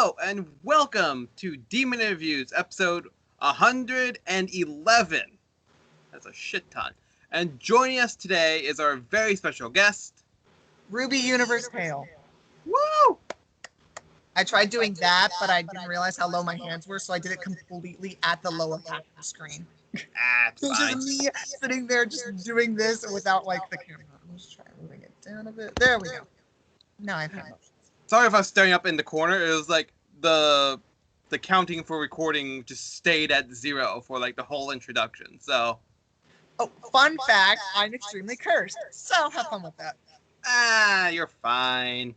Hello and welcome to Demon Interviews, episode 111. That's a shit ton. And joining us today is our very special guest, Ruby Universe Tail. Woo! I tried doing that, but I didn't realize how low my hands were, so I did it completely at the lower half of the screen. It's It's fine. just me sitting there just doing this without like the camera. I'm just trying moving it down a bit. There we go. Now I've had motions. Sorry if I was staring up in the corner. It was like the counting for recording just stayed at 0 for like the whole introduction. So Oh, fun fact, I'm extremely cursed, so have fun with that. you're fine.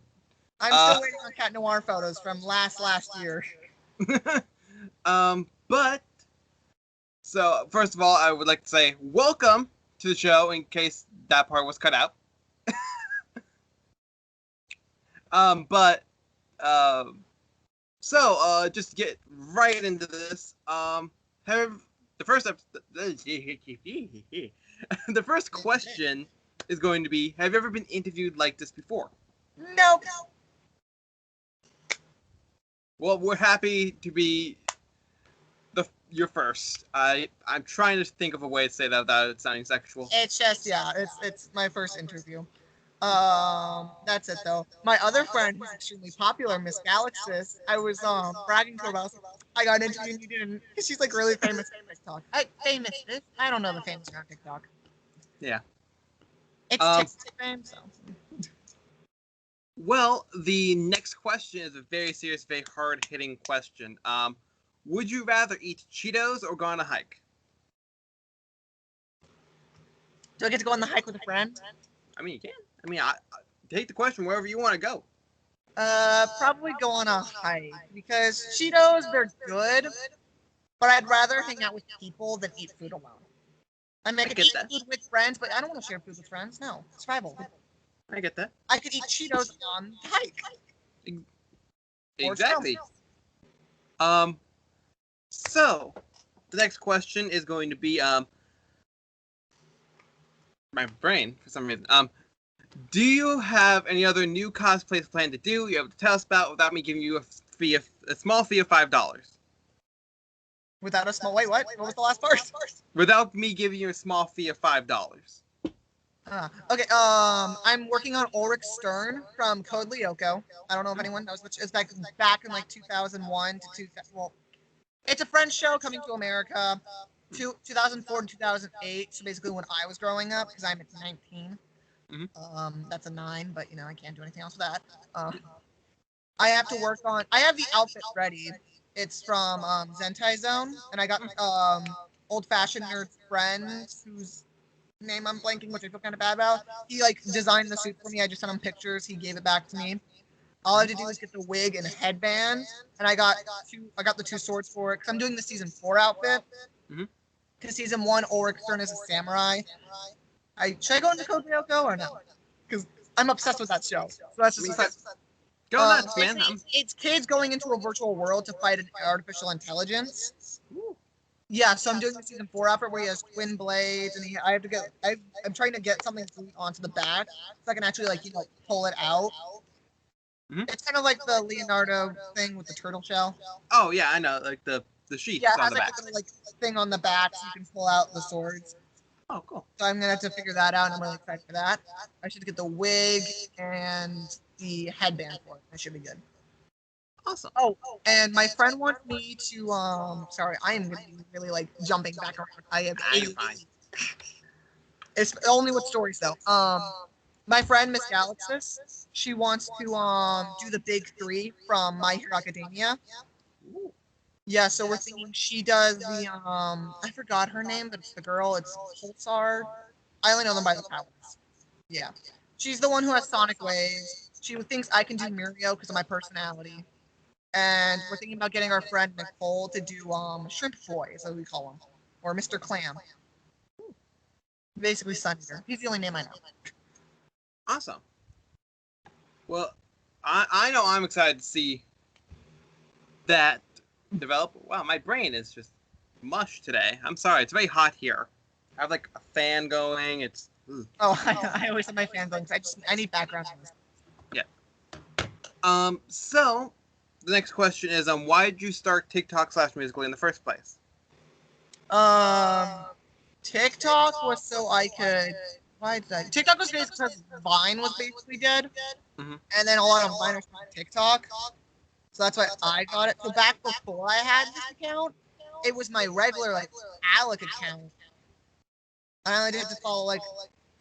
I'm still waiting on Cat Noir photos from last year. But so first of all, I would like to say welcome to the show in case that part was cut out. Just to get right into this, the first question is going to be: have you ever been interviewed like this before? Nope. Well, we're happy to be your first. I'm trying to think of a way to say that without it sounding sexual. It's just it's my first interview. That's it though. My other friend who's extremely popular, Miss Galaxis, I was bragging to her about I got an interview and you didn't. She's like really famous on TikTok. I don't know the famous on TikTok. Yeah. It's TikTok fame, so. Well, the next question is a very serious, very hard-hitting question. Would you rather eat Cheetos or go on a hike? Do I get to go on the hike with a friend? I mean, you can. I mean, I take the question wherever you want to go. Probably go on a hike because Cheetos, they're good, but I'd rather hang out with people than eat food alone. I mean, I could eat food with friends, but I don't want to share food with friends. No, survival. I get that. I could eat Cheetos on the hike. Exactly. So the next question is going to be my brain for some reason. Do you have any other new cosplays planned to do? You have to tell us about without me giving you a small fee of $5. Without a small wait, what? What was the last part? Without me giving you a small fee of $5. Okay. I'm working on Ulrich Stern from Code Lyoko. I don't know if anyone knows which is back in like 2001 to 2000. Well, it's a French show coming to America, 2004 and 2008. So basically, when I was growing up, because I'm at 19. Mm-hmm. That's a 9, but I can't do anything else with that. I have to work on. I have the outfit ready. It's from Zentai Zone, and I got old-fashioned nerd friend whose name I'm blanking, which I feel kind of bad about. He like designed the suit for me. I just sent him pictures. He gave it back to me. All I had to do is get the wig and headband, and I got the 2 swords for it because I'm doing the season 4 outfit. Because season 1, Ulrich Stern is a samurai. Should I go into Code Lyoko or no? Because I'm obsessed with that show. So that's just go nuts, man. It's kids going into a virtual world to fight an artificial intelligence. Yeah, so I'm doing the season 4 outfit where he has twin blades, and I'm trying to get something onto the back so I can actually pull it out. It's kind of like the Leonardo thing with the turtle shell. Oh yeah, I know, like the sheath on the back. Yeah, it has like a thing on the back so you can pull out the swords. Oh, cool. So I'm gonna have to figure that out, and I'm really excited for that. I should get the wig and the headband for it. That should be good. Awesome. Oh, and my friend wants me to sorry, I am gonna be really jumping back around. I have fine. It's only with stories though. My friend Miss Galaxis, she wants to do the big 3 from My Hero Academia. Ooh. Yeah, so we're thinking she does the I forgot her name, but it's the girl. It's Pulsar. I only know them by the powers. Yeah, she's the one who has sonic waves. She thinks I can do Mirio because of my personality. And we're thinking about getting our friend Nicole to do Shrimp Boy, is what we call him, or Mr. Clam. Basically, Sun Eater. He's the only name I know. Awesome. Well, I know I'm excited to see that develop. Wow, my brain is just mush today. I'm sorry. It's very hot here. I have like a fan going. It's. Oh, I always have my fan going. I need background noise. Yeah. So the next question is, why did you start TikTok/Musical.ly in the first place? TikTok was so I could. Why did I? TikTok was basically because Vine was basically dead, and then a lot of Viners started TikTok, so that's why I got it. So back before I had this account, it was my regular like Alec account. And I only did to follow like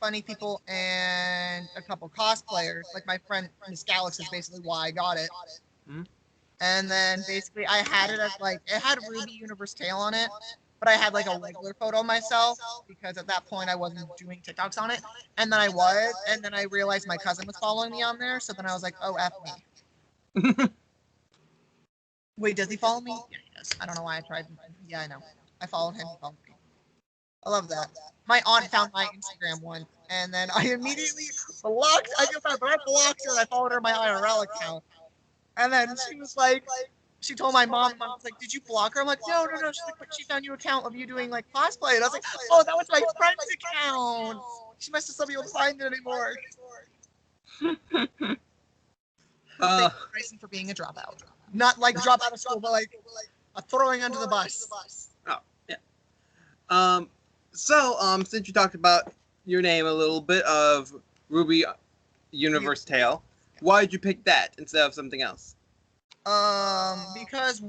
funny people and a couple cosplayers. Like my friend Miss Galaxy is basically why I got it. And then basically I had it as like it had Ruby Universe Tail on it, but I had like a regular photo of myself because at that point I wasn't doing TikToks on it. And then I was, and then I realized my cousin was following me on there, so then I was like, oh F me. Wait, does he follow me? Yeah, he does. I don't know why I tried. Yeah, I know. I followed him, he followed me. I love that. My aunt found my Instagram once, and then I immediately blocked. I feel bad, but I blocked her and I followed her my IRL account. And then she was like, she told my mom, and mom was like, did you block her? I'm like, no. She's like, but she found your account of you doing like cosplay. And I was like, oh, that was my friend's account. She must have still be able to find it anymore. Thank you, Bryson, for being a dropout. Not like drop out of school, but like a throwing under the bus. Oh, yeah. Since you talked about your name a little bit of Ruby Universe Tail, why did you pick that instead of something else? Because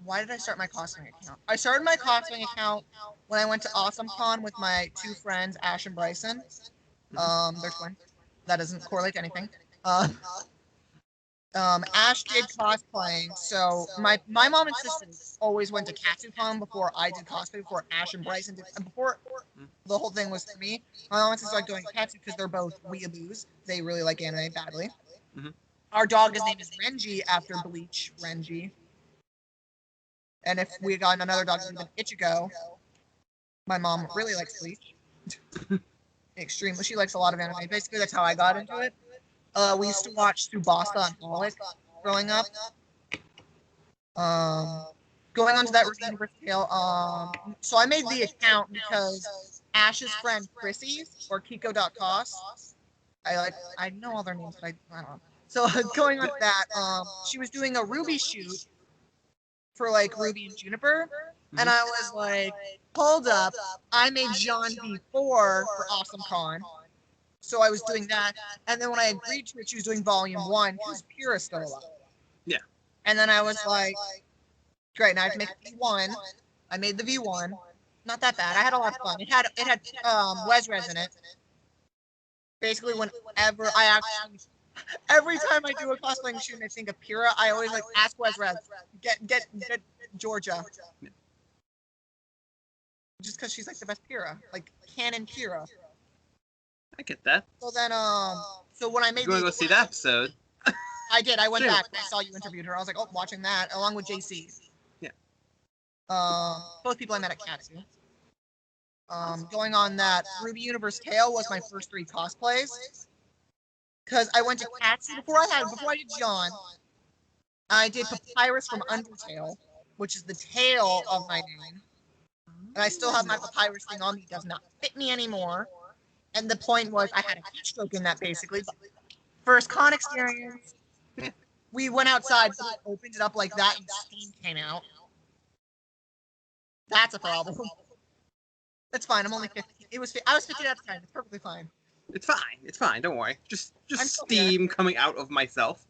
why did I start my cosplaying account? I started my cosplaying account when I went to AwesomeCon with my two friends, Ash and Bryson. They're twins. That doesn't correlate to anything. Ash did cosplaying, so my mom and sister always went to KatsuCon before I did cosplay, before Ash and Bryson did, and before the whole thing was for me. My mom and sister like going to Katsu because they're both weeaboos. They really like anime badly. Our dog, his name is Renji after Bleach, Renji. And if we got another dog, it would have been Ichigo. My mom really likes Bleach. Extremely. She likes a lot of anime. Basically, that's how I got into it. We used to watch Tsubasa and Holic growing up. Going on to that Ruby Universe Tale, so I made the account because Ash's friend Chrissy, or Kiko.cos, I know all their names, but I don't know. So going on to that, she was doing a Ruby shoot for like Ruby and Juniper, and I was like, hold up, I made Jaune V4 for AwesomeCon. So I was doing that, and then when I agreed to it, she was doing Volume 1 because Pyrrha's still alive. Yeah. And then I was like, great, now I have to make V1. I made the V1. Not that bad. I had a lot of fun. It had Wesres in it. Basically, whenever I actually, every time I do a cosplaying shoot and I think of Pyrrha, I always like ask Wesres, get Georgia. Yeah. Just because she's like the best Pyrrha, like canon Pyrrha. I get that. So then, so when I made you want to go see that episode? I did. I went back and I saw you interviewed her. I was like, oh, watching that along with JC. Yeah. Both people I met at Katsu. Going on that, Ruby Universe Tale was my first 3 cosplays. Because I went to Katsu before I did Jaune. I did Papyrus from Undertale, which is the tail of my name. And I still have my Papyrus thing on me. It does not fit me anymore. And the point was, I had a heat stroke in that, basically. But first con experience, we went outside, but it opened it up like that, and steam came out. That's a problem. That's fine. I'm only 50. I was 50 at the time. It's perfectly fine. It's fine. It's fine. Don't worry. Just steam coming out of myself.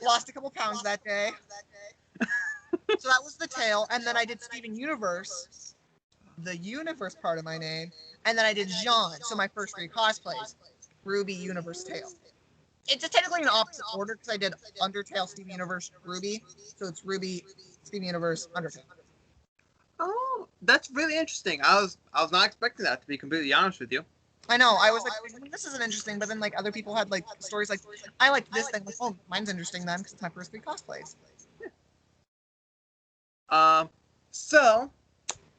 Lost a couple pounds that day. So that was the tail, and then I did Steven Universe, the universe part of my name, and then I did Jaune, so my first 3 cosplays, Ruby, Universe, Tail. It's just technically in opposite order because I did Undertale, Steven Universe, Ruby, so it's Ruby, Steven Universe, Undertale. Oh, that's really interesting. I was not expecting that, to be completely honest with you. I know. I was like, this isn't interesting, but then like other people had like stories like, I liked this thing. Like, oh, mine's interesting then because it's my first 3 cosplays. Yeah. So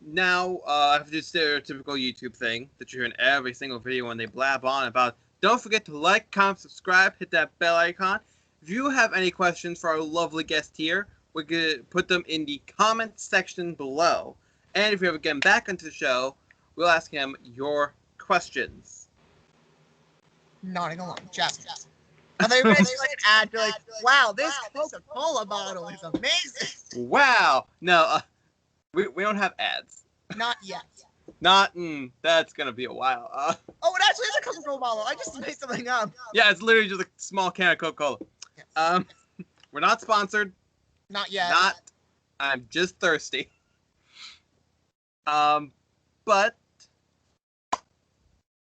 now I have to do the stereotypical YouTube thing that you hear in every single video when they blab on about. Don't forget to like, comment, subscribe, hit that bell icon. If you have any questions for our lovely guest here, we're going to put them in the comment section below. And if you ever get him back onto the show, we'll ask him your questions. Nodding along. Jasmine. I thought you were going to see like an ad, be like, wow, this Coca-Cola bottle is amazing. Wow. No, we don't have ads. Not yet. That's gonna be a while. Oh, it actually is a Coca-Cola bottle. I just made something up. Yeah, it's literally just a small can of Coca-Cola. Yes. We're not sponsored. Not yet. I'm just thirsty. But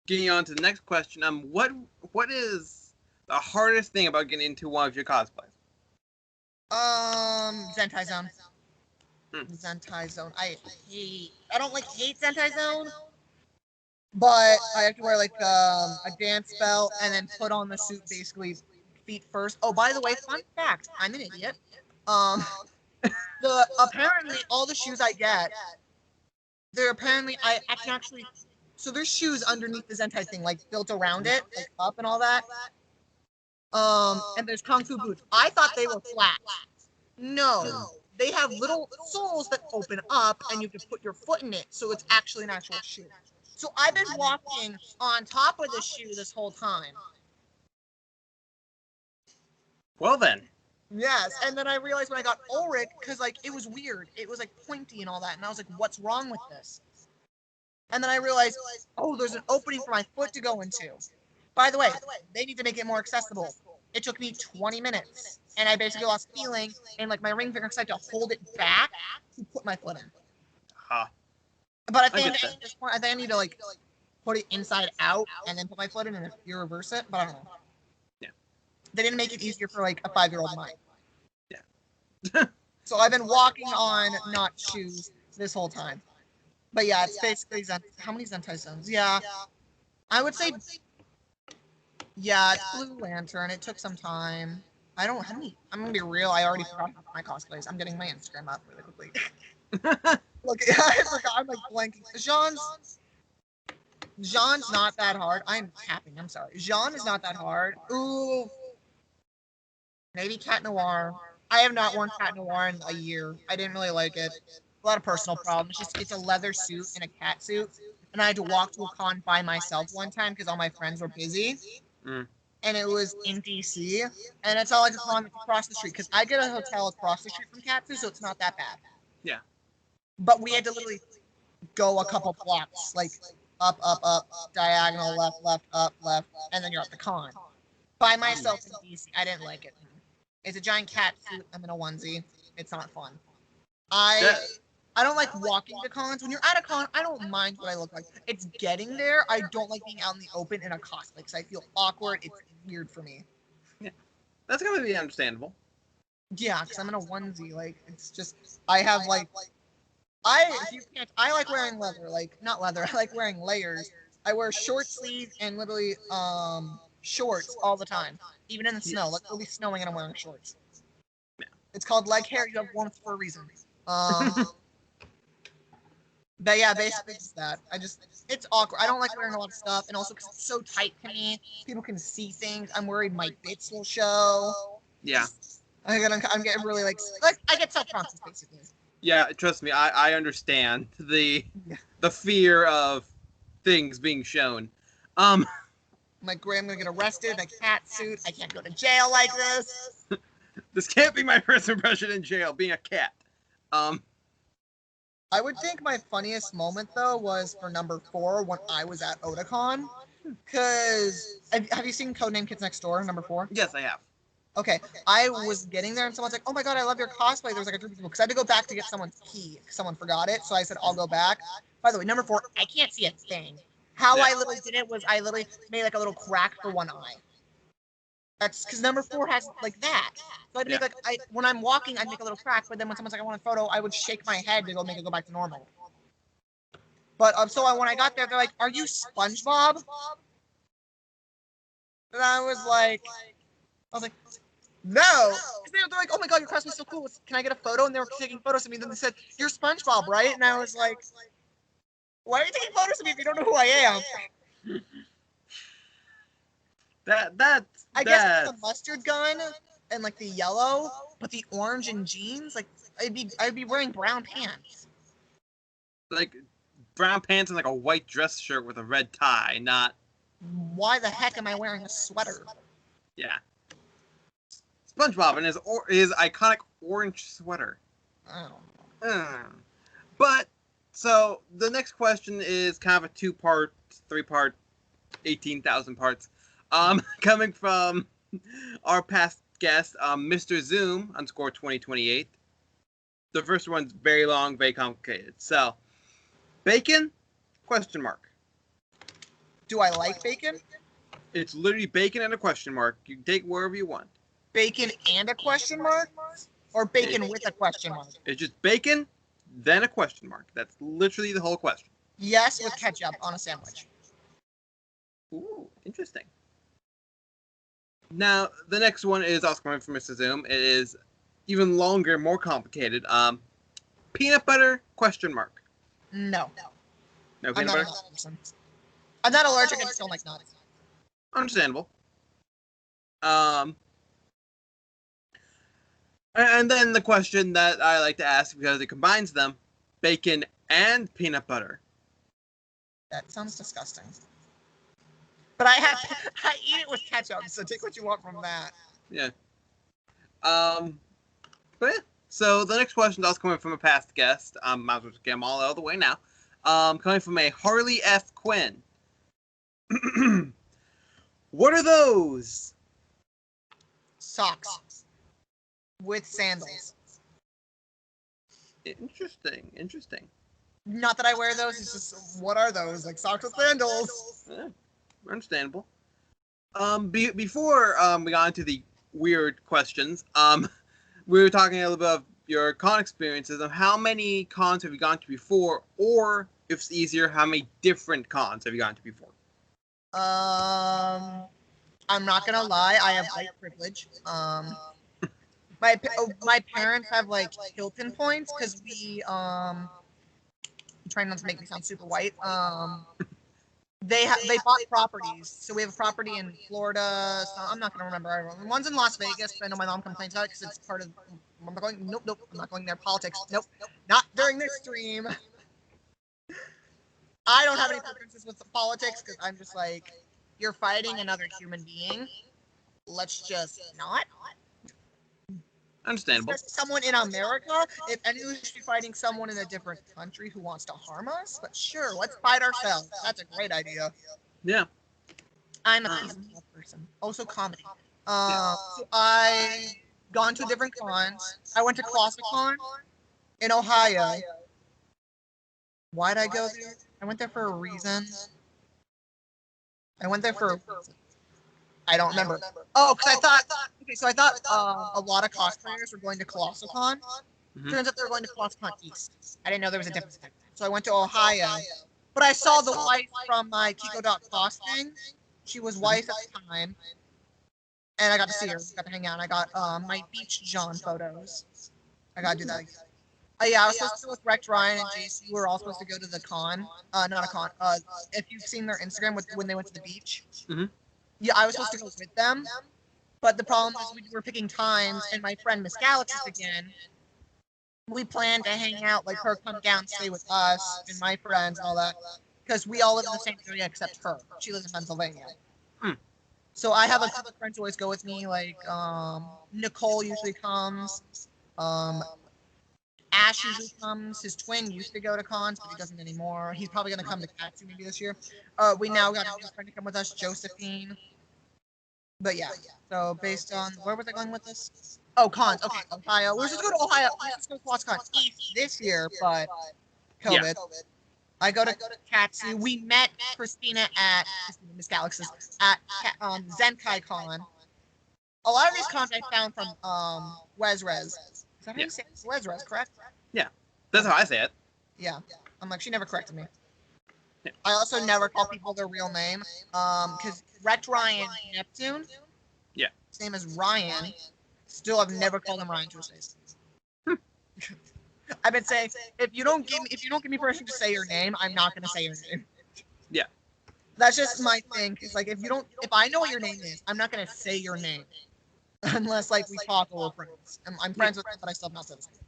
getting on to the next question, what is the hardest thing about getting into one of your cosplays? Zentai Zone. Zentai Zone. I don't hate Zentai Zone, but I have to wear like a dance belt and then put on the suit basically feet first. Oh, by the way, fun fact, I'm an idiot. Apparently all the shoes I get, they're apparently I can actually. So there's shoes underneath the Zentai thing, like built around it, like up and all that. And there's Kung Fu boots. I thought they were flat. No, they have little soles that open up, and you can put your foot in it, so it's actually an actual shoe. So I've been walking on top of the shoe this whole time. Well then. Yes, and then I realized when I got Ulrich, because like it was weird, it was like pointy and all that, and I was like, what's wrong with this? And then I realized, oh, there's an opening for my foot to go into. By the way, they need to make it more accessible. It took me 20 minutes, and I basically lost feeling, and like my ring finger decided to hold it back to put my foot in. Huh. But I think at this point, I think I need to like put it inside out and then put my foot in, and you reverse it. But I don't know. Yeah. They didn't make it easier for like a 5-year-old mind. Yeah. So I've been walking on not shoes this whole time. But yeah, it's basically how many Zentai Zones? Yeah, I would say. Yeah, it's Blue Lantern. It took some time. I don't. How many? I'm gonna be real. I already forgot my cosplays. I'm getting my Instagram up really quickly. Look, I forgot. I'm like blanking. Jaune's not that hard. I'm tapping. I'm sorry. Jaune is not that hard. Ooh, maybe Cat Noir. I have not worn Cat Noir in a year. I didn't really like it. A lot of personal problems. It's a leather suit and a cat suit, and I had to walk to a con by myself one time because all my friends were busy. And it was in DC, and it's all like a con across the street because I get a hotel across the street from Katsu, so it's not that bad. Yeah. But we had to literally go a couple blocks, like up, diagonal, left, up, left, and then you're at the con. By myself in DC, I didn't like it. It's a giant cat suit. I'm in a onesie. It's not fun. I don't like walking to cons. When you're at a con, I don't mind what I look like. It's getting there. I don't like being out in the open in a cosplay because I feel awkward. It's weird for me. Yeah, that's gonna be understandable. Yeah, because I'm in a onesie. Like it's just I have like I like wearing leather. Like not leather. I like wearing layers. I wear short sleeves and literally shorts all the time, even in the snow. Like it'll be snowing and I'm wearing shorts. Yeah. It's called leg hair. You have warmth for a reason. But yeah, basically just that. It's awkward. I don't like wearing a lot of stuff, and also because it's so tight to me, people can see things. I'm worried my bits will show. Yeah. I'm getting really like I get self-conscious basically. Yeah, trust me, I understand the fear of things being shown. I'm like, great, I'm gonna get arrested in a cat suit. I can't go to jail like this. This can't be my first impression in jail, being a cat. I would think my funniest moment though was for number 4 when I was at Otakon. Cause have you seen Codename Kids Next Door number 4? Yes, I have. Okay, I was getting there and someone's like, "Oh my god, I love your cosplay." There was like a group of people because I had to go back to get someone's key. Someone forgot it, so I said, "I'll go back." By the way, number 4, I can't see a thing. How I literally did it was I literally made like a little crack for one eye. That's because number 4 has like that. So I'd make when I'm walking, I'd make a little crack, but then when someone's like, "I want a photo," I would shake my head to go make it go back to normal. But when I got there, they're like, "Are you SpongeBob?" And I was like, "No." They're like, "Oh my god, your costume is so cool. Can I get a photo?" And they were taking photos of me. And then they said, "You're SpongeBob, right?" And I was like, "Why are you taking photos of me if you don't know who I am?" I guess the mustard gun and like the yellow, but the orange and jeans, like I'd be wearing brown pants. Like brown pants and like a white dress shirt with a red tie, not. Why the heck am I wearing a sweater? Yeah. SpongeBob in his iconic orange sweater. I don't know. But so the next question is kind of a 2-part, 3-part, 18,000 parts. Coming from our past guest, Mr. Zoom _ 2028. The first one's very long, very complicated. So, bacon? Question mark. Do I like bacon? It's literally bacon and a question mark. You can take wherever you want. Bacon and a question mark? Or bacon with a question mark? It's just bacon, then a question mark. That's literally the whole question. Yes, with ketchup on a sandwich. Ooh, interesting. Now, the next one is also coming from Mr. Zoom. It is even longer, more complicated. Peanut butter? Question mark. No. No I'm peanut not butter? a nut person. I'm not allergic, I just don't like nuts. Understandable. And then the question that I like to ask because it combines them: bacon and peanut butter. That sounds disgusting. But I eat it with ketchup, so take what you want from that. Yeah. But yeah. So the next question is also coming from a past guest. Might as well just get them all out of the way now. Coming from a Harley F. Quinn. What are those? Socks. With sandals. Interesting. Not that I wear those, it's just, what are those? Like socks with sandals. Yeah, understandable. Before we got into the weird questions, we were talking a little bit of your con experiences of how many cons have you gone to before, or if it's easier, how many different cons have you gone to before? I'm not gonna lie, I have white privilege. My parents have like Hilton points because we I'm trying not to make me sound super white. They bought properties, so we have a property in Florida. So I'm not gonna remember. One's in Las Vegas. I know my mom complains about it because it's part of. I'm not going. Nope. I'm not going there. Politics. Nope. Not during this stream. I don't have any preferences with politics because I'm just like, you're fighting another human being. Let's just not. Understandable. Especially someone in America. If anyone should be fighting someone in a different country who wants to harm us, but sure, let's fight ourselves. That's a great idea. Yeah. I'm a peace and love person. Also comedy. So I gone to different cons. I went to ClosetCon in Ohio. Why'd I go there? I went there for a reason. I don't remember. Oh, because I thought. Okay, so I thought a lot of cosplayers were going to ColossalCon. Turns out they were going to ColossalCon East. I didn't know there was a difference. So I went to Ohio. But I saw the wife from my Kiko.cos thing. She was wife at the time. And I got to see her. Got to hang out. I got my beach Jaune photos. I got to do that. Yeah, I was supposed to go with Rex, Ryan, and JC. We were all supposed to go to the con. Not a con. If you've seen their Instagram when they went to the beach. Yeah, I was supposed to go with them. But the problem is we were picking times, and my friend Miss Galaxy again. We planned to hang out, like her come down, stay with us, and my friends and all that. Because we all live in the same area except her. She lives in Pennsylvania. So I have a couple of friends who always go with me, like Nicole usually comes. Ash usually comes. His twin used to go to cons, but he doesn't anymore. He's probably going to come to Katsu maybe this year. We now got a new friend to come with us, Josephine. But yeah, so based on, where was I going with this? Oh, cons. Okay, Ohio. We were supposed to go to Ohio. We were supposed to go to ClosetCon East this year, but COVID. Yeah. I go to Katsu. We met Christina at Miss Galaxy's at Zenkai Con. A lot of these cons I found from Wezrez. Is that how you say it? Wezrez, correct? Yeah, that's how I say it. Yeah, I'm like, she never corrected me. Yeah. I also never call people their real name, because Rex Ryan Neptune. Yeah. His name is Ryan. Still, I've never called him Ryan to his face. I've been saying, if you don't give me permission to say your name, I'm not gonna say your name. Yeah. That's just my thing. It's like if I know what your name is, I'm not gonna say your name unless like we talk or we're friends. I'm friends with them, but I still have not said his name.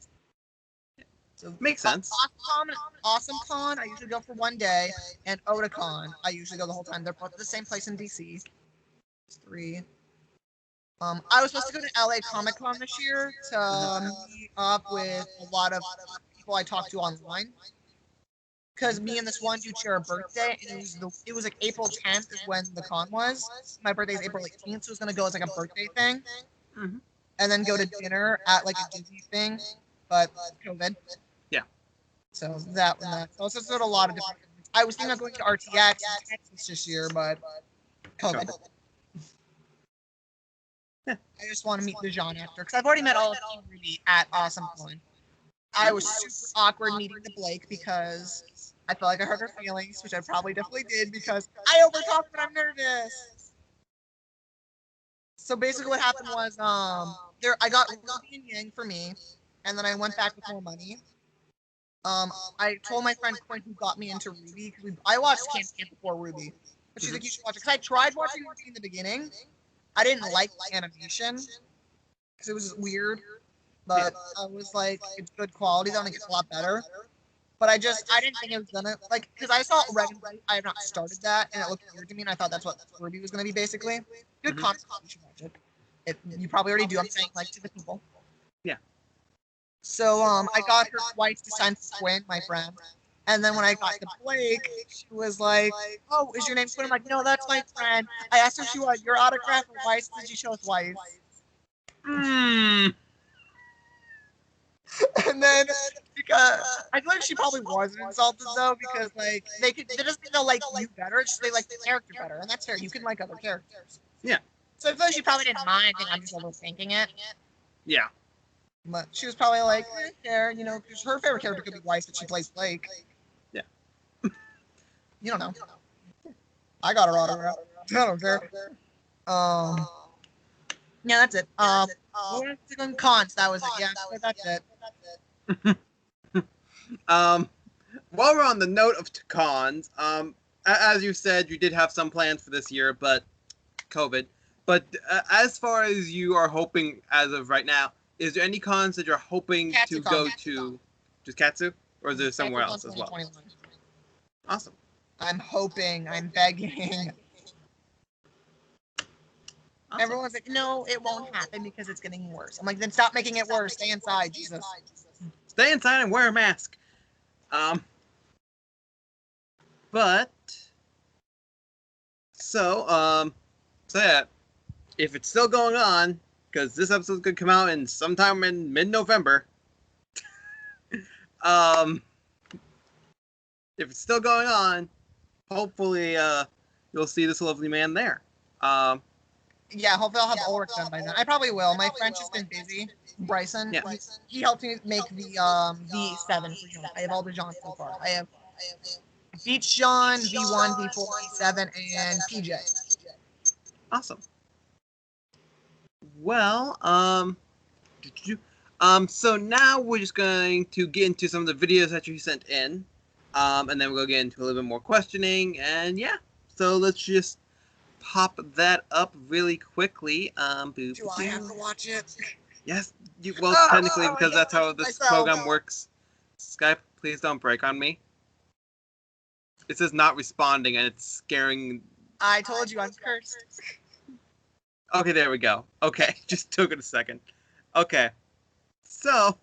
So makes sense. Awesome Con, I usually go for one day, and Otakon, I usually go the whole time. They're both the same place in DC. It's 3. I was supposed to go to LA Comic Con this year to meet up with a lot of people I talked to online. Because me and this one dude share a birthday, and it was like April 10th is when the con was. My birthday is April 18th, so it was gonna go as like a birthday thing, Mhm. and then go to dinner at like a Disney thing, but COVID. Yeah. So that one. So it's just a lot of different. I was thinking of going to RTX in Texas this year, but COVID. Yeah. I just want to meet the Jaune actor because I've already met all of Team Ruby at Awesome Con. I was super awkward meeting the Blake because I felt like I hurt her feelings, which I probably definitely did because I overtalk when I'm nervous. So basically, what happened was there I got Ruby and Yang for me, and then I went back with more money. I told my friend Quinn who got me into Ruby because I watched Camp Camp before Ruby, but she's like, you should watch it because I tried watching Ruby in the beginning. I didn't like the animation because it was weird, but I was like, it's good quality. Then it gets a lot better. But I didn't think it was gonna like because I saw Red and Blue. I have not started that, and it looked weird to me, and I thought that's what Ruby was gonna be basically. Good Mhm. concept. You should watch it. You probably already do. I'm saying like to the people. Yeah. So I got her twice to sign for Quinn, my friend, and then when I got to Blake, she was like, "Oh, is your name Quinn?" I'm like, "No, that's my friend." I asked her if she wanted your autograph or Weiss. Did she chose Weiss? Mm. And then because I feel like she probably wasn't insulted though, because like that doesn't mean they'll like you better, it's just they like the character better, and that's fair. You can like other characters. Yeah. So I feel like she probably didn't mind. I think I'm just overthinking it. Yeah. But she was probably like, fair, you know, because her favorite character could be Weiss, but she plays Blake. Yeah. You don't know. I got her autograph. I don't care. Yeah, that's it. We're going cons. That was it. Yeah, that's it. While we're on the note of cons, as you said, you did have some plans for this year, but COVID. But as far as you are hoping as of right now, is there any cons that you're hoping to Katsu-con. go to? Just Katsu? Or is there somewhere else as well? 2021. Awesome. I'm hoping. I'm begging. Awesome. Everyone's like, no, it won't happen because it's getting worse. I'm like, then stop making it worse. Stay inside, Jesus. Stay inside and wear a mask. But so yeah, if it's still going on, because this episode's gonna come out in sometime in mid-November. If it's still going on, hopefully you'll see this lovely man there. Yeah, hopefully I'll have Ulrich done by then. I probably will. My friend's just been busy. Bryson, Yeah. he helped me make the V7 for Jaune. I have all the Jaune so far. I have Beach Jaune, V1, V4, V7, and PJ. Awesome. Well, so now we're just going to get into some of the videos that you sent in, and then we'll get into a little bit more questioning, and yeah. So let's just pop that up really quickly. Do I have to watch it? Yes, well, technically, because that's how this program works. Skype, please don't break on me. It says not responding, and it's scaring. I told you I'm cursed. Okay, there we go. Okay, just took it a second. Okay, so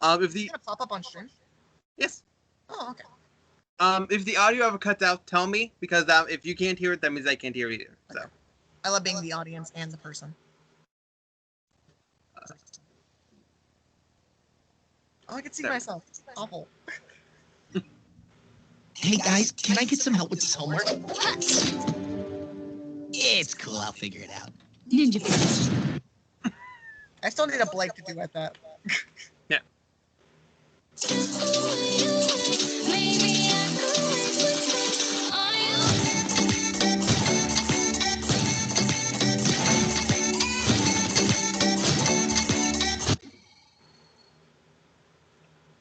if the It's gonna pop up on stream. yes, Oh, okay. If the audio ever cuts out, tell me, because if you can't hear it, that means I can't hear it either. So I love being the audience and the person. Oh, I can see myself. It's awful. Hey guys, can I get some help with this homework? It's cool, I'll figure it out. Ninja fingers. I still need a Blake to do with that. yeah.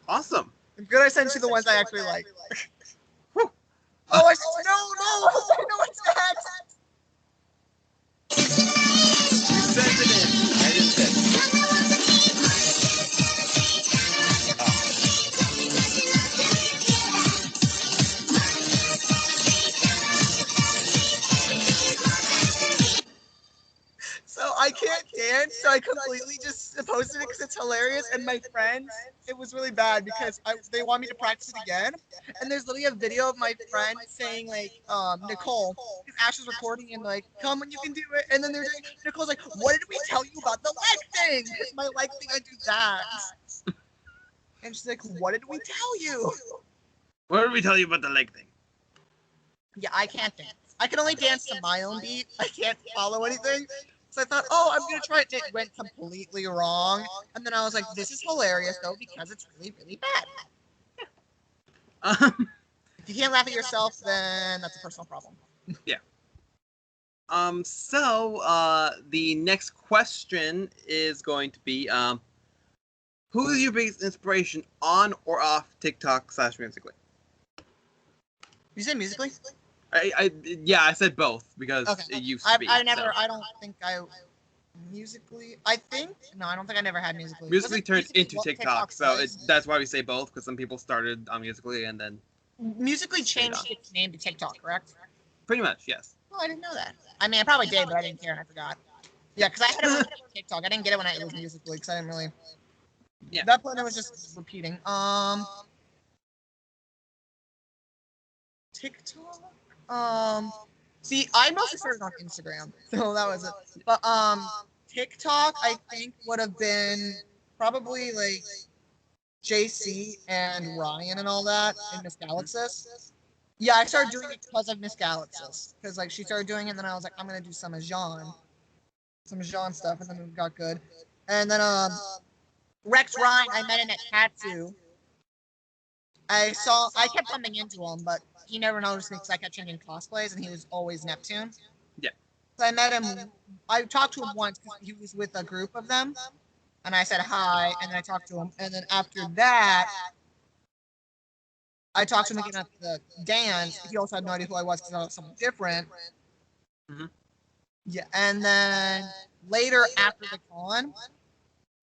Awesome. It's good I sent you the ones I actually like. Whew. Oh, I no, no, it's that. You sent it in. I didn't send it. dance, so I completely just posted it because it's hilarious. And my friends, it was really bad because they want me to practice it again. And there's literally a video of my friend saying like, Nicole, Ash is recording and like, come when you can do it. And then they're doing, Nicole's like, what did we tell you about the leg thing? Because my leg thing, I do that. And she's like, what did we tell you? What did we tell you about the leg thing? Yeah, I can't dance. I can only dance to my own beat. I can't follow anything. So I thought, oh, I'm gonna try it. It went completely wrong. And then I was like, this is hilarious though, because it's really, really bad. Um, If you can't laugh at yourself, then that's a personal problem. the next question is going to be, who is your biggest inspiration on or off TikTok / Musically? You said musically? Yeah, I said both because Okay. it used to be. I never, so. I don't think I musically. I think no, I don't think I never had musically. Musically turned into what TikTok, so was? that's why we say both, because some people started on Musically and then Musically changed its name to TikTok, correct? pretty much, yes. Oh, I didn't know that. I mean, I probably did, but I didn't care and I forgot. Yeah, because I had it when it was TikTok. I didn't get it when it was musically because I didn't really. Yeah. That point I was just repeating. TikTok. See, I mostly started on Instagram, so that was it. But TikTok, I think would have been probably like JC and Ryan and all that, and Miss Galaxis. Yeah, I started doing it because of Miss Galaxis, because like she started doing it, and then I was like, I'm gonna do some of Jaune stuff, and then it got good. And then Rex Ryan, I met him at Katsu. I kept bumping into him, but he never noticed me because I kept changing cosplays, and he was always Neptune. Yeah. So I met him. I talked to him once because he was with a group of them, and I said hi, and then I talked to him, and then after that, I talked to him again at the dance. He also had no idea who I was because I was someone different. Mm-hmm. Yeah, and then later after the con,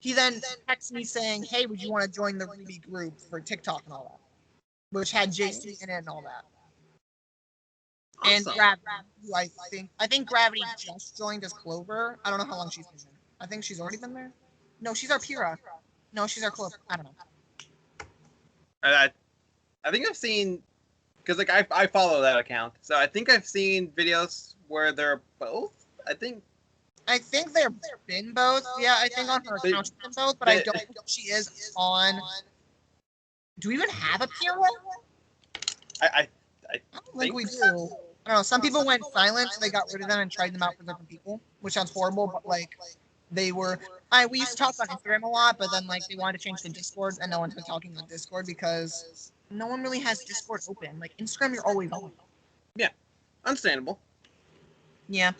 he then texted me saying, "Hey, would you want to join the Ruby group for TikTok and all that?" Which had JC in it and all that. Awesome. And Gravity, who I think Gravity just joined as Clover. I don't know how long she's been there. I think she's already been there. No, she's our Pyrrha. No, she's our Clover. I don't know. I think I've seen, because like I follow that account, so I think I've seen videos where they're both. I think they've been both. Yeah, I think on her account she's been both, but I don't think she is on. Do we even have a Pyrrha? I don't think we do. I don't know. Some people went silent, so they got rid of them and tried them out for different people, which sounds horrible, but like they were. We used to talk on Instagram a lot, but then like they wanted to change to Discord, and no one's been talking on Discord because no one really has Discord open. Like Instagram, you're always on. Yeah, understandable. Yeah,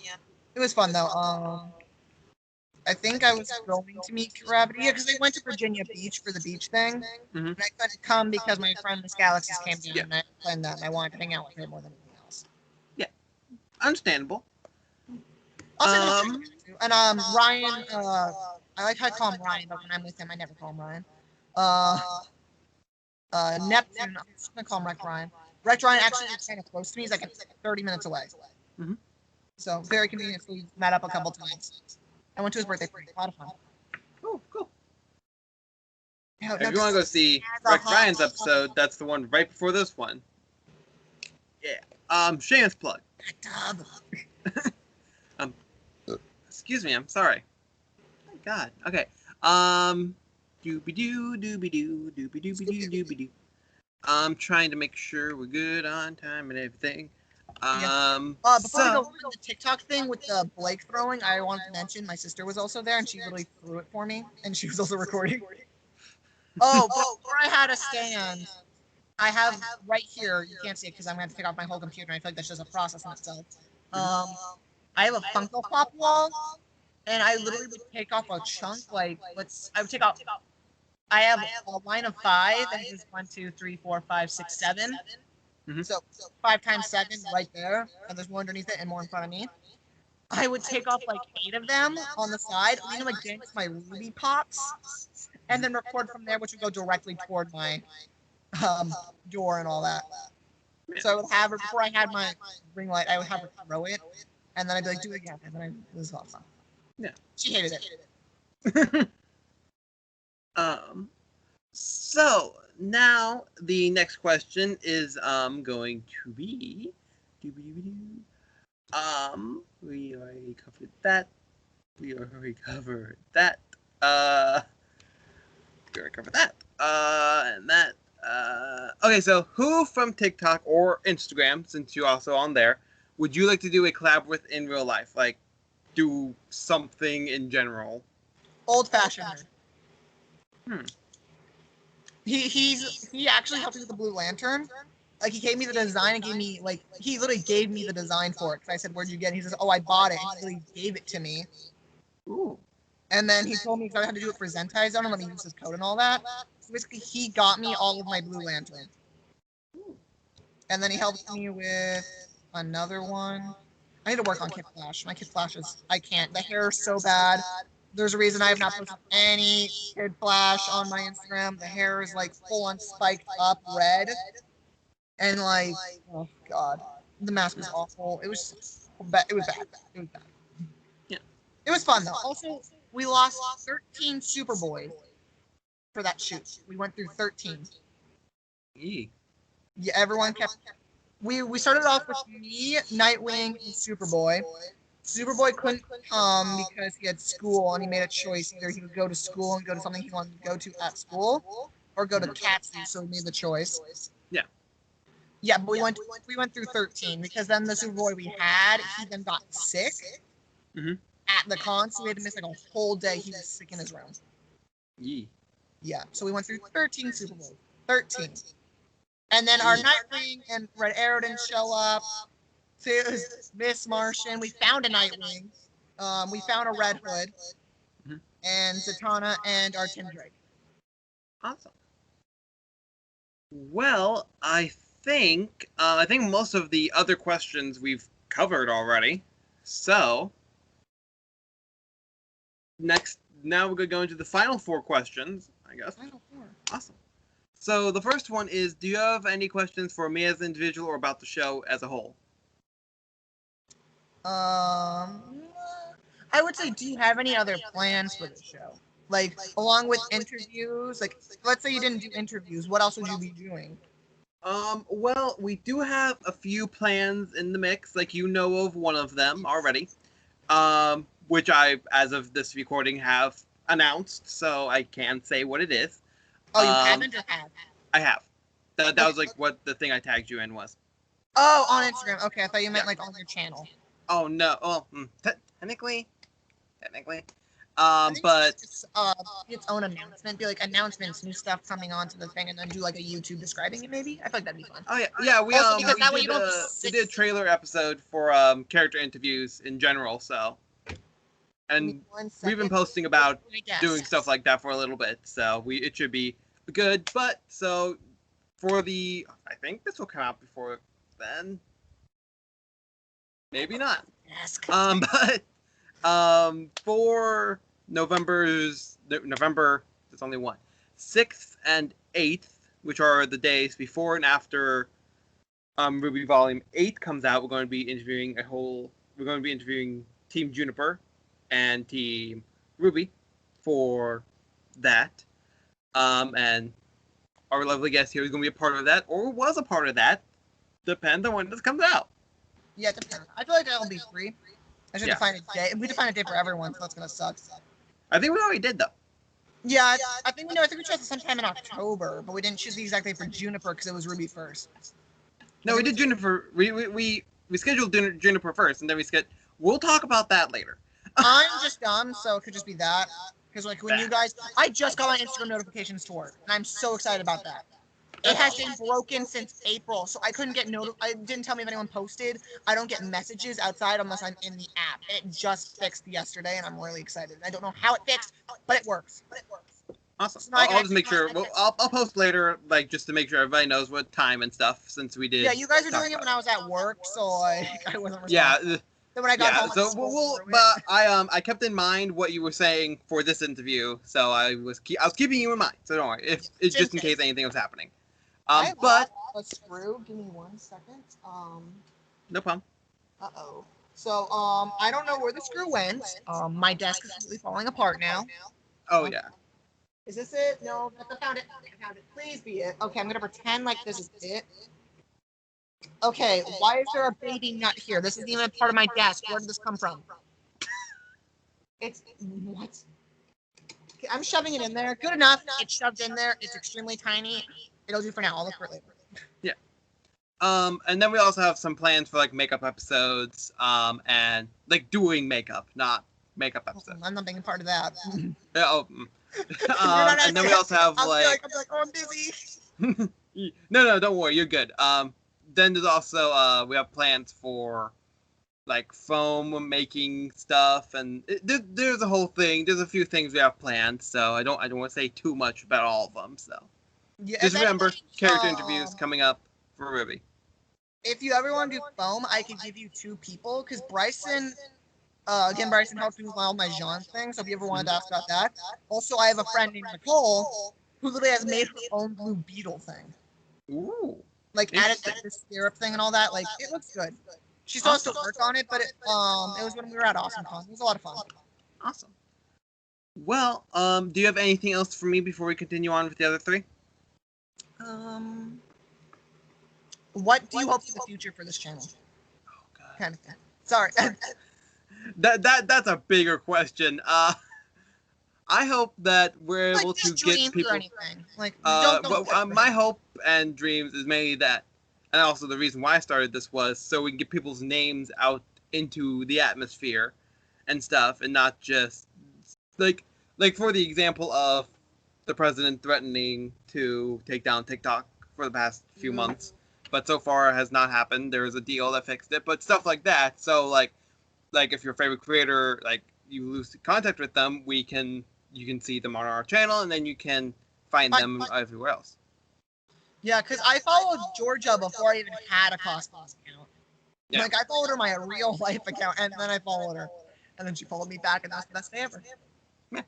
it was fun though. I think I was going to meet Gravity because they went to Virginia Beach for the beach thing, Mm-hmm. and I couldn't come because my friend Miss Galaxy came down and I planned that, and I wanted to hang out with her more than anything else. Yeah, understandable. And Ryan, I like how I call him Ryan, but when I'm with him, I never call him Ryan. Neptune, I'm just gonna call him Rex Ryan. Rex Ryan actually is kind of close to me. He's like 30 minutes away. Mm-hmm. So very convenient. So we met up a couple times. I went to his birthday party. A lot of fun. Oh, cool. Yeah, If you want to go see Rex Ryan's episode, that's the one right before this one. Yeah. Shameless plug. Excuse me, I'm sorry. Oh my God. Okay. Doobie-doo, doobie-doo, doobie-doo, doobie-doo. I'm trying to make sure we're good on time and everything. Before we go to the TikTok thing with the Blake throwing, I wanted to mention my sister was also there and she really threw it for me, and she was also recording. Before I had a stand, I have right here. You can't see it because I'm going to take off my whole computer, and I feel like that's just a process in itself. I have a Funko Pop wall, and I literally would take off a chunk. I would take off. I have a line of 5, and it's 1, 2, 3, 4, 5, 6, 7. Mm-hmm. So 5 times 7 right there, and there's more underneath it and more in front of me. I would take off like 8 of them on the side, lean them against my Ruby Pops, and then record from there, which would go directly toward my door and all that. So I would have her, before I had my ring light, I would have her throw it, and then I'd be like, do it again, and then it was awesome. Yeah. She hated it. So now the next question is going to be we already covered that. We already covered that. We already covered that. And that. Okay, so who from TikTok or Instagram, since you're also on there, would you like to do a collab with in real life? Like, do something in general? Old fashioned. Hmm. He actually helped me with the Blue Lantern. Like he gave me the design and gave me like he literally gave me the design for it. Cause I said, "Where'd you get it?" He says, "Oh, I bought it." And he literally gave it to me. Ooh. And then he told me I had to do it for Zentai Zone and let me use his code and all that. So basically, he got me all of my Blue Lantern. And then he helped me with another one. I need to work on Kid Flash. My Kid Flash is I can't. The hair is so bad. There's a reason I have not posted any Kid Flash on my Instagram. The hair is like full on spiked up red. And like, oh god, the mask was awful. It was bad. It was bad. It was bad. Yeah. It was fun though. Also, we lost 13 Superboys for that shoot. We went through 13. Yee. Yeah, everyone kept. We started off with me, Nightwing, and Superboy. Superboy couldn't come because he had school and he made a choice. Either he would go to school and go to something he wanted to go to at school, or go to Katsu. So he made the choice. Yeah. Yeah, but we went through 13 because then the Superboy we had, he then got sick Mhm. at the con, so we had to miss like a whole day. He was sick in his room. Yee. Yeah, so we went through 13 Superboys. 13. And then our Nightwing and Red Arrow didn't show up. So it was Miss Martian. We found a Nightwing. We found a Red Hood. Mhm. And Zatanna and our Tim Drake. Awesome. Well, I think most of the other questions we've covered already. So now we're gonna go into the final 4 questions, I guess. Final 4. Awesome. So the first one is: do you have any questions for me as an individual or about the show as a whole? I would say, do you have any other plans for the show? Like, along with interviews, like, let's say you didn't do interviews, what else would you be doing? Well, we do have a few plans in the mix, like you know of one of them already. Which I, as of this recording, have announced, so I can say what it is. Oh, you haven't or have? I have. That was like what the thing I tagged you in was. Oh, on Instagram. Okay, I thought you meant like on your channel. Oh no. Well, technically. I think But it's its own announcement. Be like announcements, new stuff coming onto the thing, and then do like a YouTube describing it. Maybe I feel like that'd be fun. oh yeah, we Also, because that way did, you don't we did a trailer episode for character interviews in general, so. And we've been posting about doing stuff like that for a little bit, so it should be good. But so for I think this will come out before then. Maybe not. Yes. But for November, there's only one, 6th and 8th, which are the days before and after Ruby Volume 8 comes out. We're going to be interviewing Team Juniper and Team Ruby for that. And our lovely guest here is going to be a part of that, or was a part of that. Depends on when this comes out. Yeah, it depends. I feel like that'll be free. I should define a day. We define a day for everyone, so that's gonna suck. I think we already did, though. Yeah, I think we know. I think we chose it sometime in October, but we didn't choose the exact day for Juniper because it was Ruby first. No, we did Juniper. We scheduled Juniper first, and then we'll talk about that later. I'm just dumb, so it could just be that. Because like when you guys, I just got my Instagram notifications to work, and I'm so excited about that. It has been broken since April, so I couldn't get I didn't tell me if anyone posted. I don't get messages outside unless I'm in the app. It just fixed yesterday, and I'm really excited. I don't know how it fixed, but it works. Awesome. So now I'll just make sure. Well, I'll post later, like just to make sure everybody knows what time and stuff, since we did. Yeah, you guys were doing it when I was at work, so like I wasn't responsible. Yeah. Then when I got home, So but I kept in mind what you were saying for this interview, so I was keeping you in mind. So don't worry, if it's just in case anything was happening. But a screw. Give me 1 second. No problem. Uh-oh. So, I don't know where the screw went. My desk is completely falling apart now. Oh yeah. Is this it? No, I found it. I found it. Please be it. Okay, I'm gonna pretend like this is it. Okay, why is there a baby nut here? This isn't even a part of my desk. Where did this come from? It's what? Okay, I'm shoving it in there. Good enough. It's shoved in there. It's extremely tiny. It'll do for now. I'll look for it later. Yeah. And then we also have some plans for like makeup episodes, and like doing makeup, not makeup episodes. I'm not being a part of that. Yeah, oh, You're not and then we also have I'll be like like, oh, I'm busy. no, don't worry, you're good. Then there's also we have plans for like foam making stuff, and there's a whole thing. There's a few things we have planned, so I don't want to say too much about all of them. So Yeah, just remember, character anything, interviews coming up for Ruby. If you ever want to do foam, I could give you 2 people because Bryson. Again, Bryson helps me with all my Jaune things. So if you ever wanted to ask about that. Also, I have a friend named Nicole who literally has made her own blue beetle thing. Ooh, Like added like the syrup thing and all that. Like it looks good. She still has to work on it, but it was when we were at AwesomeCon. It was a lot of fun. awesome. Well, do you have anything else for me before we continue on with the other 3? What do you hope for the future for this channel? Oh God. Kind of thing. Sorry. That's a bigger question. I hope that we're like able to just get dreams people. or anything. Like My hope and dreams is mainly that, and also the reason why I started this was so we can get people's names out into the atmosphere and stuff, and not just like for the example of the president threatening to take down TikTok for the past few months, but so far has not happened. There was a deal that fixed it, but stuff like that. So like if your favorite creator, like you lose contact with them, you can see them on our channel, and then you can find them everywhere else. Yeah, because I followed Georgia before I even had a Cosmos account. Yeah. Like I followed her my real life account, and then I followed her, and then she followed me back, and that's the best day ever. Yeah.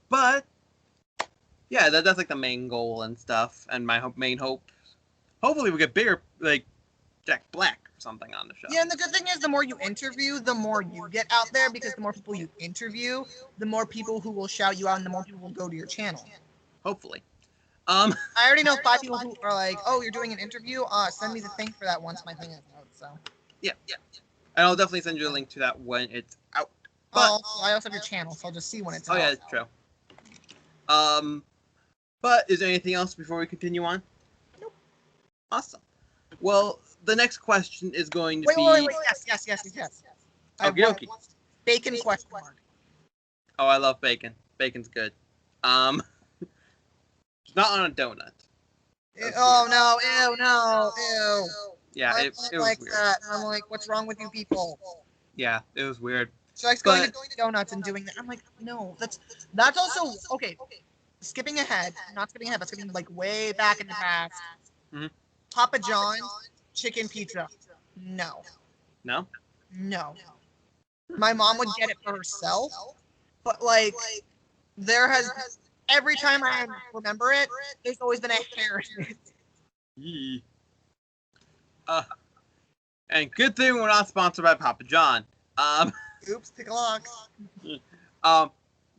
But yeah, that's like the main goal and stuff, and my main hope. Hopefully, we get bigger, like Jack Black or something on the show. Yeah, and the good thing is, the more you interview, the more you get out there, because the more people you interview, the more people who will shout you out, and the more people will go to your channel. Hopefully. I already know 5 people who are like, "Oh, you're doing an interview? Send me the thing for that once my thing is out." So. Yeah. And I'll definitely send you a link to that when it's out. But I also have your channel, so I'll just see when it's out. Oh yeah, it's true. But is there anything else before we continue on? Nope. Awesome. Well, the next question is going to be. Wait. Yes. Okie dokie. Bacon question mark. Oh, I love bacon. Bacon's good. It's not on a donut. Oh no! Ew. Yeah, it was like weird. that. I'm like, what's wrong with you people? Yeah, it was weird. So I was going to donuts and doing that. I'm like, no, that's also okay. Skipping ahead, not skipping ahead, but skipping like way back in the past. Mhm. Papa John's chicken pizza. No. No? No. My mom would get it for herself, but like every time I remember it, there's always been a hair in it. Yee. And good thing we're not sponsored by Papa John. Oops, pickle ox. But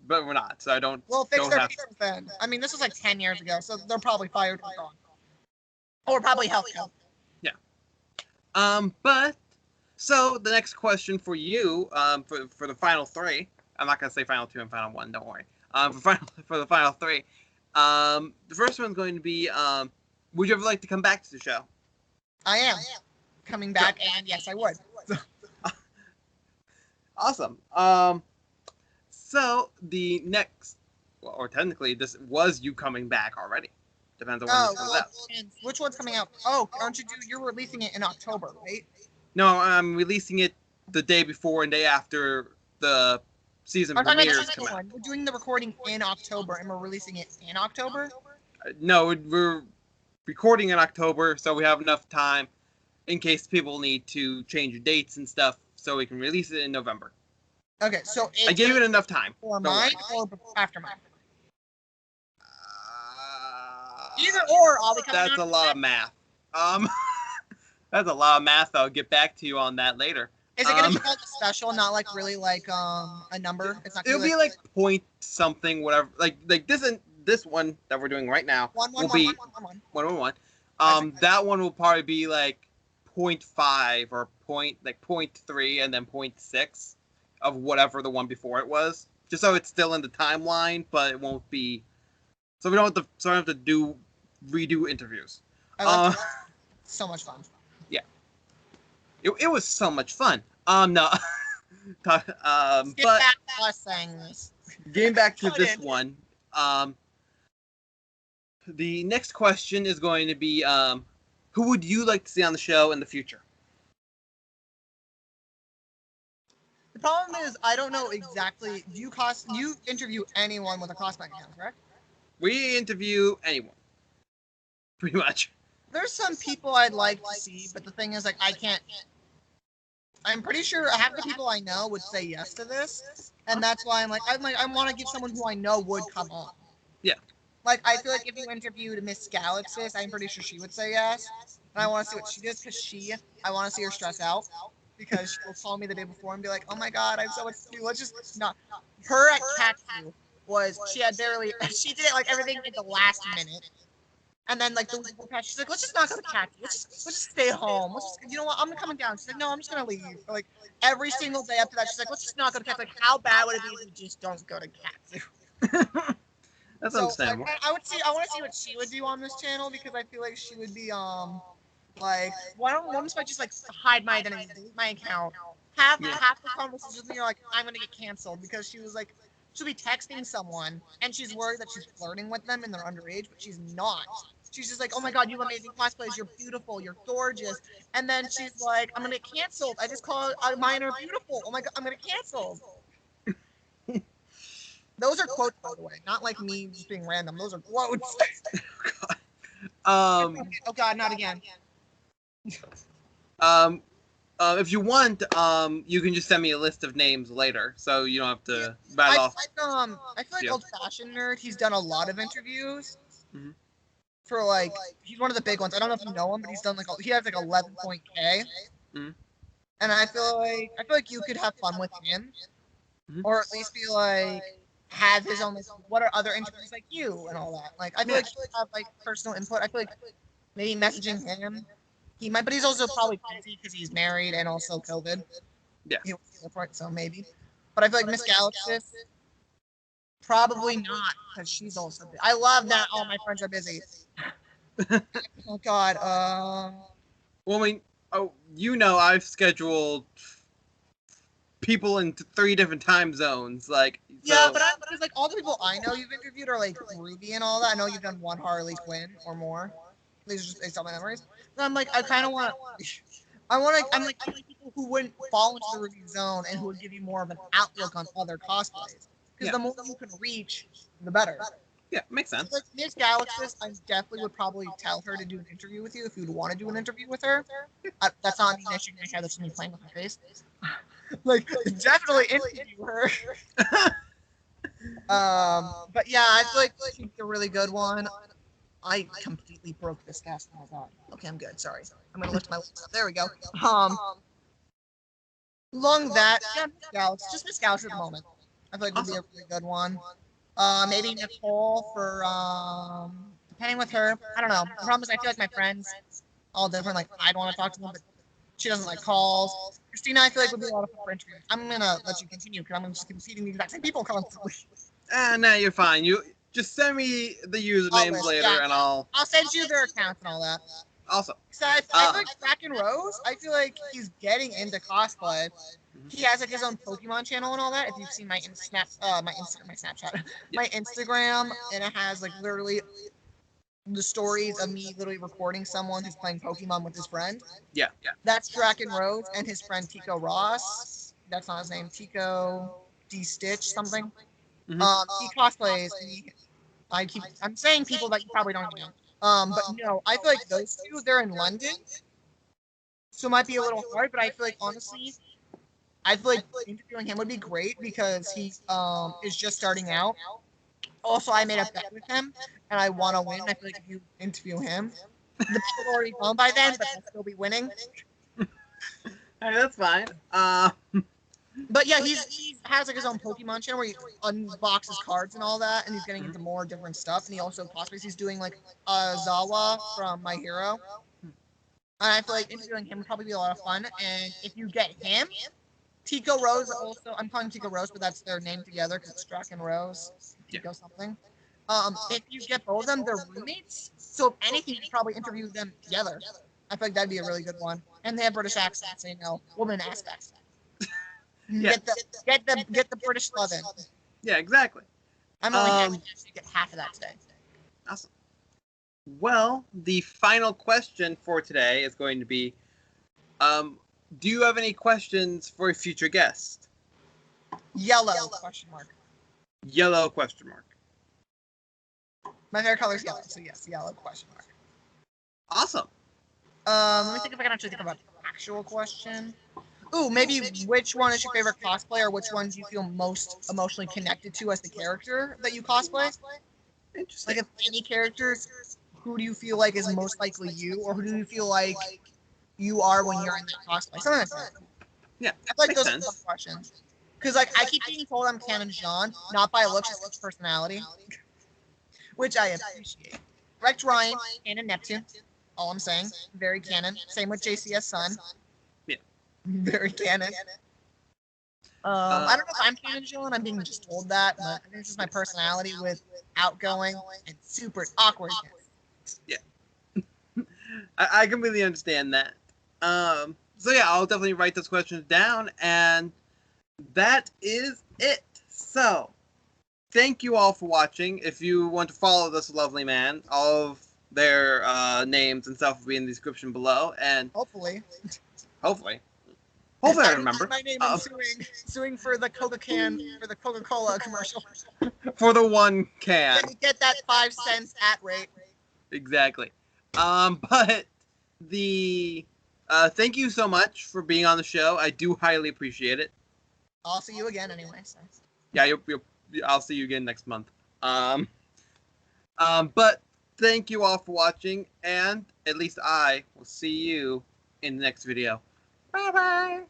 we're not, so I don't. Well, fix don't their have pizzas then. I mean, this was like 10 years ago, so they're probably fired and gone. Or probably health. But so the next question for you, for the final 3. I'm not gonna say final 2 and final 1. Don't worry. For the final 3, the first one's going to be, would you ever like to come back to the show? I am coming back, and yes, I would. Awesome. So the next, or technically, this was you coming back already. Depends on when this comes out. Which one's coming out? Oh, you're releasing it in October, right? No, I'm releasing it the day before and day after the season premieres come out. We're doing the recording in October, and we're releasing it in October? No, we're recording in October, so we have enough time in case people need to change dates and stuff, so we can release it in November. Okay, so I gave it enough time. For mine or after mine? Either or, I'll be coming. That's a lot of math. That's a lot of math. I'll get back to you on that later. Is it gonna be like a special, not like really like a number? It's not. It'll be like point something, whatever. Like this one that we're doing right now will be 111. That one will probably be like 0.5 or point like 0.3 and then 0.6 of whatever the one before it was. Just so it's still in the timeline, but it won't be. So we don't have to redo interviews. So much fun. Yeah. It was so much fun. No. But back to us saying this. Getting back to this one. The next question is going to be, who would you like to see on the show in the future? The problem is I don't know exactly. You interview anyone with a cosplay account, correct? We interview anyone, pretty much. There's some people I'd like to see, but the thing is, like, I can't. I'm pretty sure half the people I know would say yes to this, and that's why I want to give someone who I know would come on. Yeah. Like, I feel like if you interviewed Miss Galaxis, I'm pretty sure she would say yes, and I want to see what she does because I want to see her stress out because she will call me the day before and be like, "Oh my God, I have so much to do. Let's just not." Her at Katsu she did it like everything at the last minute. And then, like, the week before, she's like, let's just not go to Katsu. Let's just stay home. You know what? I'm coming down. She's like, no, I'm just going to leave. Like, every single day after that, she's like, let's just not go to Katsu. Like, how bad would it be if we just don't go to Katsu? That's understandable. I want to see what she would do on this channel because I feel like she would be, like, why don't I just, like, hide my identity, delete my account, half the conversations with me are like, I'm going to get canceled because she was like, she'll be texting someone and she's worried that she's flirting with them and they're underage, but she's not. She's just like, oh my God, you have amazing cosplays. You're beautiful. You're gorgeous. And then she's like, I'm going to get canceled. I just call mine are beautiful. Oh my God, I'm going to get canceled. Those are quotes, by the way, not like me just being random. Those are quotes. Oh God, not again. If you want, you can just send me a list of names later, so you don't have to battle off. I feel like Old Fashioned Nerd, he's done a lot of interviews. Mm-hmm. For like, he's one of the big ones. I don't know if you know him, but he's done like he has like 11.K. Mm-hmm. And I feel like you could have fun with him, or at least be like have his own. Like, what are other interviews like you and all that? Like I feel like he would have like personal input. I feel like maybe messaging him. He might, but he's also probably busy because he's married and also COVID. Yeah. He was for it, so maybe. But I feel like Miss Galaxis, probably not, because she's also busy. I love that all my friends are busy. Oh God. Well, I mean, I've scheduled people in 3 different time zones. Like. Yeah, but because like all the people I know you've interviewed are like Ruby and all that. I know you've done one Harley Quinn or more. These are just based on my memories. And I'm like, I kind of want. I'm like people who wouldn't fall into the review zone and who would give you more of an outlook on other cosplays. Because the more you can reach, the better. Yeah, makes sense. Like Miss Galaxis, I definitely would probably tell her to do an interview with you if you'd want to do an interview with her. That's not me shaking my head. That's me playing with my face. Like, definitely interview her. But yeah, I feel like she's a really good one. I completely broke this cast. Oh my God. Okay, I'm good. Sorry. I'm gonna lift my legs up. There we go. Along that, yeah, Miss Galaxis at the moment. I feel like would be a really good one. Maybe Nicole for depending with her. I don't know. The problem is I feel like my friends all different. Like I don't want to talk to them, but she doesn't like calls. Christina, I feel like would be a lot of fun for interviews. I'm gonna let you continue because I'm gonna just keep repeating the exact same people constantly. No, you're fine. You just send me the usernames later, and I'll send you their accounts and all that. Awesome. So I feel like Draken Rose, I feel like he's getting into cosplay. He has like his own Pokemon channel and all that. If you've seen my Snapchat, my Instagram, and it has like literally the stories of me literally recording someone who's playing Pokemon with his friend. Yeah. That's Draken Rose and his friend Tico Ross. That's not his name. Tico D Stitch something. He cosplays. I'm saying people that you probably don't even know. But no, I feel like those two, they're in London. So it might be a little hard, but I feel like honestly, interviewing him would be great because he is just starting out. Also, I made a bet with him, and I want to win. I feel like if you interview him, The bet would already gone by then, but they'll still be winning. Hey, that's fine. But yeah, he has like his own Pokemon channel where he unboxes cards and all that, and he's getting into more different stuff. And he also cosplays. He's doing like Zawa from My Hero, and I feel like interviewing him would probably be a lot of fun. And if you get him, Tico Rose also. I'm calling Tico Rose, but that's their name together because it's Drac and Rose. Tico something. If you get both of them, they're roommates. So if anything, you could probably interview them together. I feel like that'd be a really good one. And they have British accents, so you know, woman aspects. Yeah. Get the British love in. Yeah, exactly. I'm only happy to get half of that today. Awesome. Well, the final question for today is going to be, do you have any questions for a future guest? Yellow question mark. Yellow question mark. My favorite color is yellow, so yes, yellow question mark. Awesome. Let me think if I can actually think about an actual question. Ooh, maybe which one is your favorite cosplay, or which one do you feel most emotionally connected to as the character that you cosplay? Interesting. Like, if any characters, who do you feel like is most likely you, or who do you feel like you are when you're in that cosplay? Something like that. Yeah, I feel like makes those sense. are fun questions. Because like I keep being told I'm canon Jaune, not by looks, just personality, which I appreciate. Wrecked Ryan, canon Neptune. All I'm saying, very canon. Same with JCS Sun. Yeah. Very canon. I don't know if I'm canon Jaune. I'm being just told that, but I think it's just my personality with outgoing and super awkward. Yeah. I completely understand that. So yeah, I'll definitely write those questions down, and that is it. So, thank you all for watching. If you want to follow this lovely man, all of their names and stuff will be in the description below, and hopefully I remember. My name is suing for the Coca-Cola commercial. For the one can. Get that 5 cents at rate. Exactly. But the thank you so much for being on the show. I do highly appreciate it. I'll see you again anyway. So. Yeah, I'll see you again next month. But thank you all for watching, and at least I will see you in the next video. Bye bye.